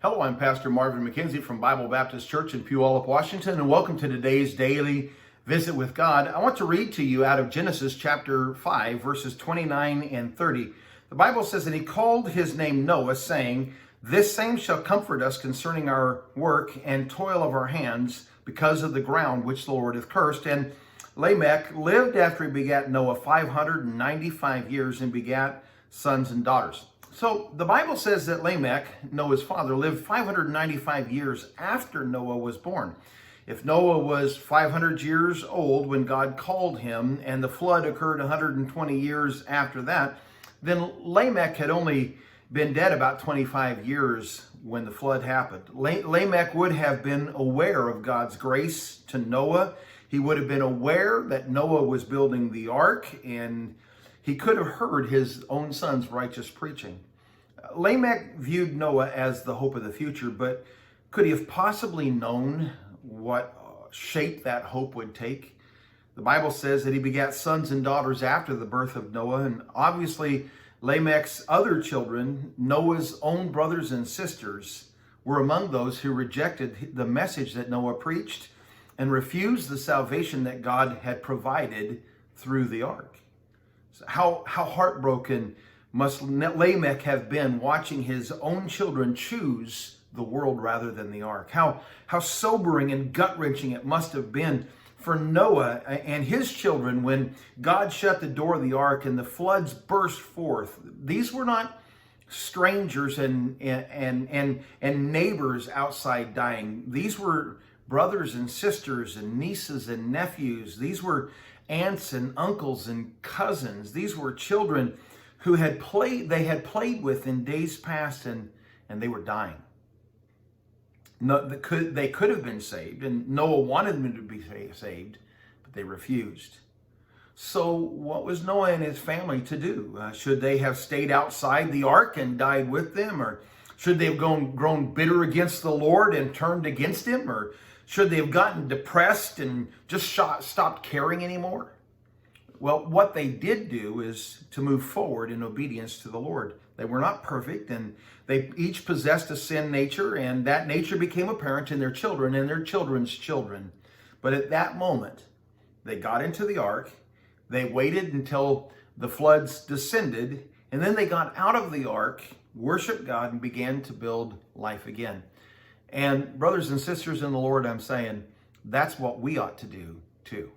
Hello, I'm Pastor Marvin McKenzie from Bible Baptist Church in Puyallup, Washington, and welcome to today's daily visit with God. I want to read to you out of Genesis chapter 5, verses 29 and 30. The Bible says, "And he called his name Noah, saying, This same shall comfort us concerning our work and toil of our hands, because of the ground which the Lord hath cursed. And Lamech lived after he begat Noah 595 years and begat sons and daughters." So the Bible says that Lamech, Noah's father, lived 595 years after Noah was born. If Noah was 500 years old when God called him and the flood occurred 120 years after that, then Lamech had only been dead about 25 years when the flood happened. Lamech would have been aware of God's grace to Noah. He would have been aware that Noah was building the ark, and he could have heard his own son's righteous preaching. Lamech viewed Noah as the hope of the future, but could he have possibly known what shape that hope would take? The Bible says that he begat sons and daughters after the birth of Noah, and obviously Lamech's other children, Noah's own brothers and sisters, were among those who rejected the message that Noah preached and refused the salvation that God had provided through the ark. So how heartbroken must Lamech have been watching his own children choose the world rather than the ark? How sobering and gut-wrenching it must have been for Noah and his children when God shut the door of the ark and the floods burst forth. These were not strangers and neighbors outside dying. These were brothers and sisters and nieces and nephews. These were aunts and uncles and cousins. These were children who had played with in days past, and they were dying. No, they could have been saved, and Noah wanted them to be saved, but they refused. So what was Noah and his family to do? Should they have stayed outside the ark and died with them? Or should they have grown bitter against the Lord and turned against him? Or should they have gotten depressed and just stopped caring anymore? Well, what they did do is to move forward in obedience to the Lord. They were not perfect, and they each possessed a sin nature, and that nature became apparent in their children and their children's children. But at that moment, they got into the ark, they waited until the floods descended, and then they got out of the ark, worshiped God, and began to build life again. And brothers and sisters in the Lord, I'm saying, that's what we ought to do too.